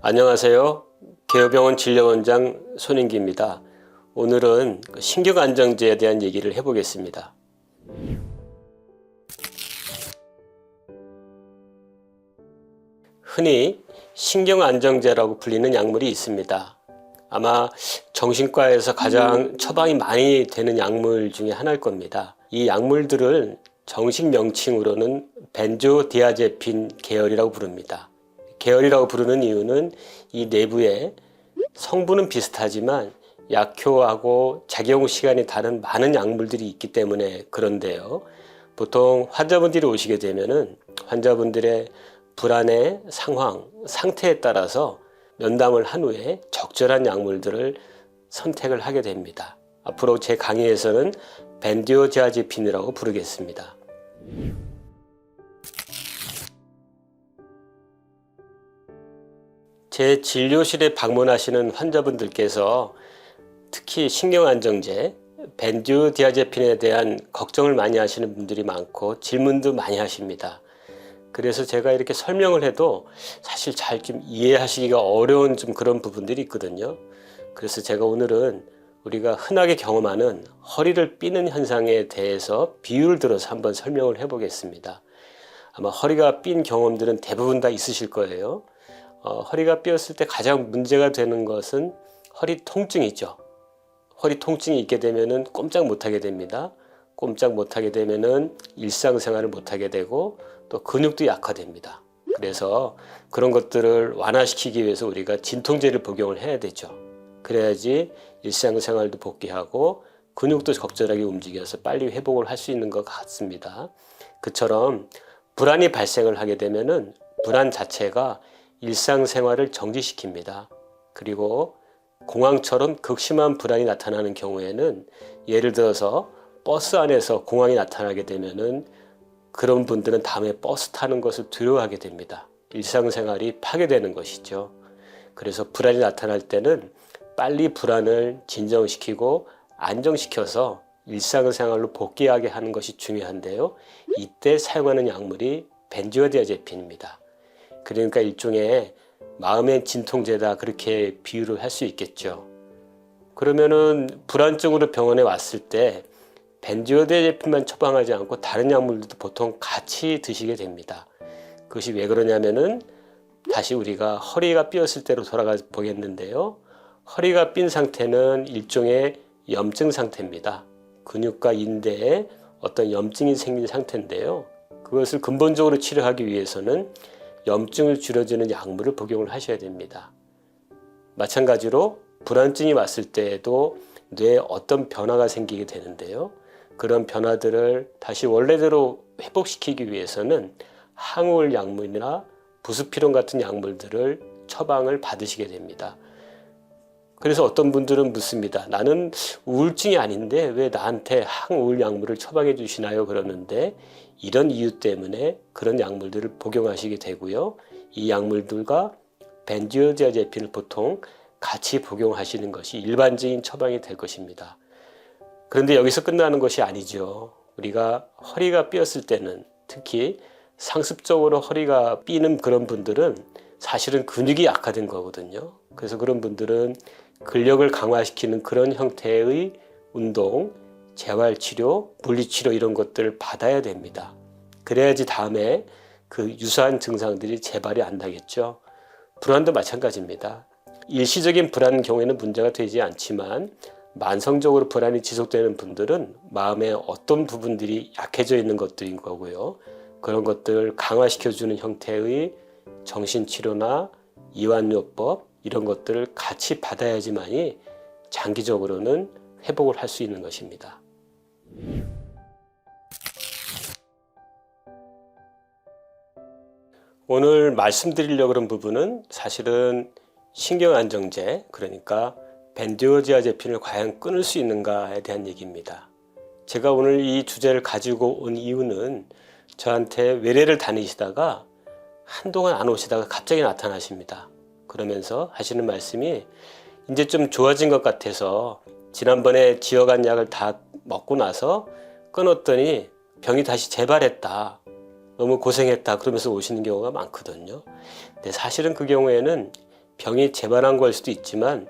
안녕하세요. 개요병원 진료원장 손인기입니다. 오늘은 신경안정제에 대한 얘기를 해보겠습니다. 흔히 신경안정제라고 불리는 약물이 있습니다. 아마 정신과에서 가장 처방이 많이 되는 약물 중에 하나일 겁니다. 이 약물들을 정식 명칭으로는 벤조디아제핀 계열이라고 부릅니다. 계열이라고 부르는 이유는 이 내부에 성분은 비슷하지만 약효하고 작용 시간이 다른 많은 약물들이 있기 때문에 그런데요. 보통 환자분들이 오시게 되면은 환자분들의 불안의 상황, 상태에 따라서 면담을 한 후에 적절한 약물들을 선택을 하게 됩니다. 앞으로 제 강의에서는 벤조디아제핀이라고 부르겠습니다. 제 진료실에 방문하시는 환자분들께서 특히 신경안정제, 벤조디아제핀에 대한 걱정을 많이 하시는 분들이 많고 질문도 많이 하십니다. 그래서 제가 이렇게 설명을 해도 사실 잘 좀 이해하시기가 어려운 좀 그런 부분들이 있거든요. 그래서 제가 오늘은 우리가 흔하게 경험하는 허리를 삐는 현상에 대해서 비유를 들어서 한번 설명을 해보겠습니다. 아마 허리가 삔 경험들은 대부분 다 있으실 거예요. 허리가 삐었을 때 가장 문제가 되는 것은 허리 통증이죠. 허리 통증이 있게 되면은 꼼짝 못하게 됩니다. 꼼짝 못하게 되면은 일상생활을 못하게 되고 또 근육도 약화됩니다. 그래서 그런 것들을 완화시키기 위해서 우리가 진통제를 복용을 해야 되죠. 그래야지 일상생활도 복귀하고 근육도 적절하게 움직여서 빨리 회복을 할 수 있는 것 같습니다. 그처럼 불안이 발생을 하게 되면은 불안 자체가 일상생활을 정지시킵니다. 그리고 공황처럼 극심한 불안이 나타나는 경우에는 예를 들어서 버스 안에서 공황이 나타나게 되면은 그런 분들은 다음에 버스 타는 것을 두려워하게 됩니다. 일상생활이 파괴되는 것이죠. 그래서 불안이 나타날 때는 빨리 불안을 진정시키고 안정시켜서 일상생활로 복귀하게 하는 것이 중요한데요. 이때 사용하는 약물이 벤조디아제핀입니다. 그러니까 일종의 마음의 진통제다 그렇게 비유를 할 수 있겠죠. 그러면은 불안증으로 병원에 왔을 때 벤조디아제핀만 처방하지 않고 다른 약물들도 보통 같이 드시게 됩니다. 그것이 왜 그러냐면은 다시 우리가 허리가 삐었을 때로 돌아가 보겠는데요. 허리가 삔 상태는 일종의 염증 상태입니다. 근육과 인대에 어떤 염증이 생긴 상태인데요. 그것을 근본적으로 치료하기 위해서는 염증을 줄여주는 약물을 복용을 하셔야 됩니다. 마찬가지로 불안증이 왔을 때에도 뇌에 어떤 변화가 생기게 되는데요. 그런 변화들을 다시 원래대로 회복시키기 위해서는 항우울 약물이나 부스피론 같은 약물들을 처방을 받으시게 됩니다. 그래서 어떤 분들은 묻습니다. 나는 우울증이 아닌데 왜 나한테 항우울 약물을 처방해 주시나요? 그러는데 이런 이유 때문에 그런 약물들을 복용하시게 되고요. 이 약물들과 벤조디아제핀을 보통 같이 복용하시는 것이 일반적인 처방이 될 것입니다. 그런데 여기서 끝나는 것이 아니죠. 우리가 허리가 삐었을 때는 특히 상습적으로 허리가 삐는 그런 분들은 사실은 근육이 약화된 거거든요. 그래서 그런 분들은 근력을 강화시키는 그런 형태의 운동, 재활치료, 물리치료 이런 것들을 받아야 됩니다. 그래야지 다음에 그 유사한 증상들이 재발이 안 나겠죠. 불안도 마찬가지입니다. 일시적인 불안 경우에는 문제가 되지 않지만 만성적으로 불안이 지속되는 분들은 마음의 어떤 부분들이 약해져 있는 것들인 거고요. 그런 것들을 강화시켜주는 형태의 정신치료나 이완요법 이런 것들을 같이 받아야지만이 장기적으로는 회복을 할 수 있는 것입니다. 오늘 말씀드리려고 하는 부분은 사실은 신경안정제, 그러니까 벤조디아제핀을 과연 끊을 수 있는가에 대한 얘기입니다. 제가 오늘 이 주제를 가지고 온 이유는 저한테 외래를 다니시다가 한동안 안 오시다가 갑자기 나타나십니다. 그러면서 하시는 말씀이 이제 좀 좋아진 것 같아서 지난번에 지어간 약을 다 먹고 나서 끊었더니 병이 다시 재발했다. 너무 고생했다 그러면서 오시는 경우가 많거든요. 근데 사실은 그 경우에는 병이 재발한 걸 수도 있지만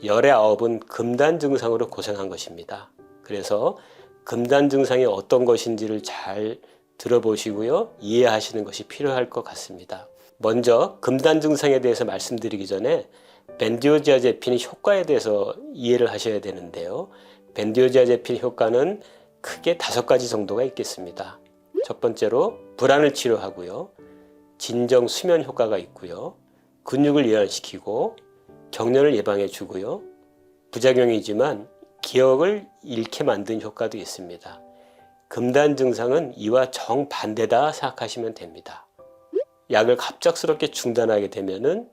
열의 아홉은 금단 증상으로 고생한 것입니다. 그래서 금단 증상이 어떤 것인지를 잘 들어보시고요. 이해하시는 것이 필요할 것 같습니다. 먼저 금단 증상에 대해서 말씀드리기 전에 벤디오디아제핀의 효과에 대해서 이해를 하셔야 되는데요. 벤디오디아제핀 효과는 크게 5가지 정도가 있겠습니다. 첫 번째로 불안을 치료하고요. 진정 수면 효과가 있고요. 근육을 이완시키고 경련을 예방해 주고요. 부작용이지만 기억을 잃게 만든 효과도 있습니다. 금단 증상은 이와 정반대다 생각하시면 됩니다. 약을 갑작스럽게 중단하게 되면은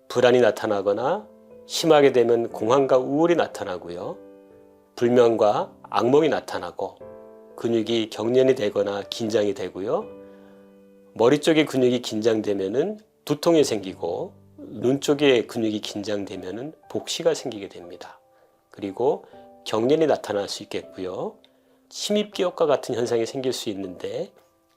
불안이 나타나거나 심하게 되면 공황과 우울이 나타나고요. 불면과 악몽이 나타나고 근육이 경련이 되거나 긴장이 되고요. 머리 쪽의 근육이 긴장되면은 두통이 생기고 눈 쪽의 근육이 긴장되면은 복시가 생기게 됩니다. 그리고 경련이 나타날 수 있겠고요. 침입기억과 같은 현상이 생길 수 있는데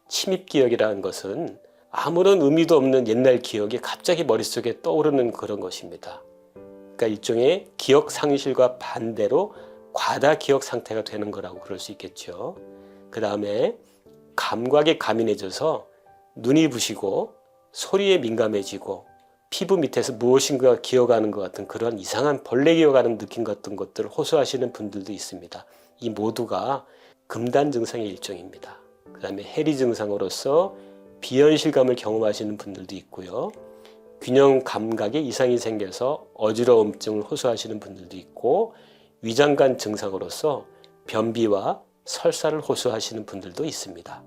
침입기억이라는 것은 아무런 의미도 없는 옛날 기억이 갑자기 머릿속에 떠오르는 그런 것입니다. 그러니까 일종의 기억 상실과 반대로 과다 기억 상태가 되는 거라고 그럴 수 있겠죠. 그 다음에 감각이 가민해져서 눈이 부시고 소리에 민감해지고 피부 밑에서 무엇인가 기어가는 것 같은 그런 이상한 벌레 기어가는 느낌 같은 것들을 호소하시는 분들도 있습니다. 이 모두가 금단 증상의 일종입니다. 그 다음에 해리 증상으로서 비현실감을 경험하시는 분들도 있고요. 균형 감각에 이상이 생겨서 어지러움증을 호소하시는 분들도 있고 위장관 증상으로서 변비와 설사를 호소하시는 분들도 있습니다.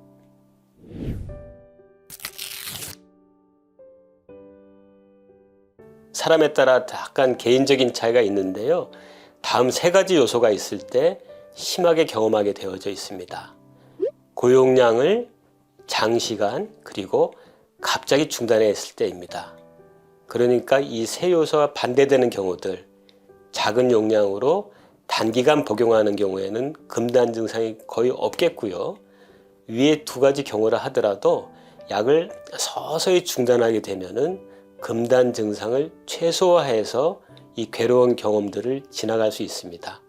사람에 따라 약간 개인적인 차이가 있는데요. 다음 3가지 요소가 있을 때 심하게 경험하게 되어져 있습니다. 고용량을 장시간 그리고 갑자기 중단했을 때입니다. 그러니까 이 3요소와 반대되는 경우들, 작은 용량으로 단기간 복용하는 경우에는 금단 증상이 거의 없겠고요. 위에 2가지 경우를 하더라도 약을 서서히 중단하게 되면은 금단 증상을 최소화해서 이 괴로운 경험들을 지나갈 수 있습니다.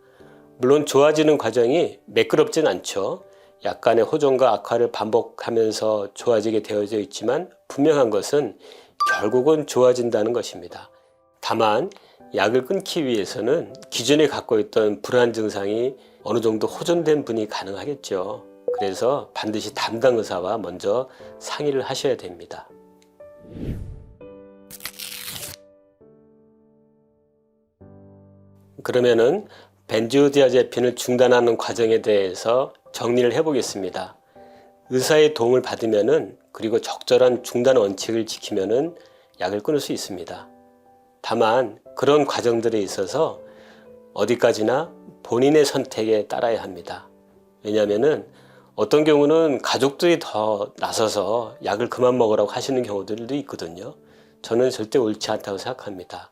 물론 좋아지는 과정이 매끄럽진 않죠. 약간의 호전과 악화를 반복하면서 좋아지게 되어져 있지만 분명한 것은 결국은 좋아진다는 것입니다. 다만 약을 끊기 위해서는 기존에 갖고 있던 불안 증상이 어느 정도 호전된 분이 가능하겠죠. 그래서 반드시 담당 의사와 먼저 상의를 하셔야 됩니다. 그러면은 벤조디아제핀을 중단하는 과정에 대해서 정리를 해보겠습니다. 의사의 도움을 받으면은 그리고 적절한 중단 원칙을 지키면은 약을 끊을 수 있습니다. 다만 그런 과정들에 있어서 어디까지나 본인의 선택에 따라야 합니다. 왜냐하면은 어떤 경우는 가족들이 더 나서서 약을 그만 먹으라고 하시는 경우들도 있거든요. 저는 절대 옳지 않다고 생각합니다.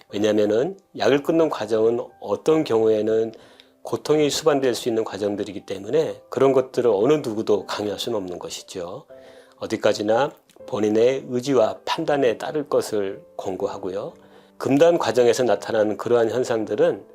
왜냐하면은 약을 끊는 과정은 어떤 경우에는 고통이 수반될 수 있는 과정들이기 때문에 그런 것들을 어느 누구도 강요할 수는 없는 것이죠. 어디까지나 본인의 의지와 판단에 따를 것을 권고하고요. 금단 과정에서 나타나는 그러한 현상들은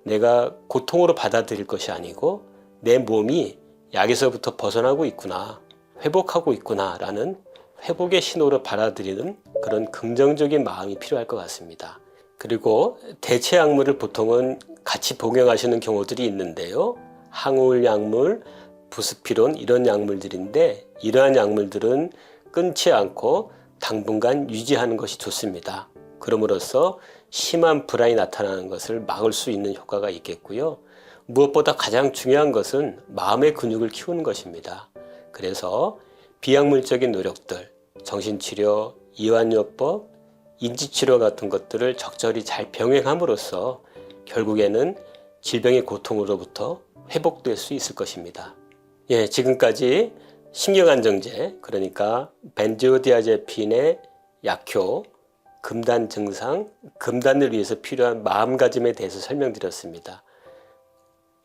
내가 고통으로 받아들일 것이 아니고 내 몸이 약에서부터 벗어나고 있구나, 회복하고 있구나 라는 회복의 신호로 받아들이는 그런 긍정적인 마음이 필요할 것 같습니다. 그리고 대체 약물을 보통은 같이 복용하시는 경우들이 있는데요. 항우울 약물, 부스피론 이런 약물들인데 이러한 약물들은 끊지 않고 당분간 유지하는 것이 좋습니다. 그럼으로써 심한 불안이 나타나는 것을 막을 수 있는 효과가 있겠고요. 무엇보다 가장 중요한 것은 마음의 근육을 키우는 것입니다. 그래서 비약물적인 노력들, 정신치료, 이완요법, 인지치료 같은 것들을 적절히 잘 병행함으로써 결국에는 질병의 고통으로부터 회복될 수 있을 것입니다. 예, 지금까지 신경안정제, 그러니까 벤조디아제핀의 약효, 금단 증상, 금단을 위해서 필요한 마음가짐에 대해서 설명드렸습니다.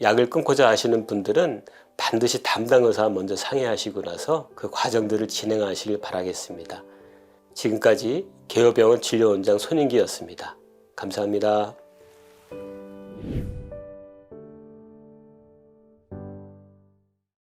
약을 끊고자 하시는 분들은 반드시 담당 의사와 먼저 상의하시고 나서 그 과정들을 진행하시길 바라겠습니다. 지금까지 개요병원 진료원장 손인기였습니다. 감사합니다.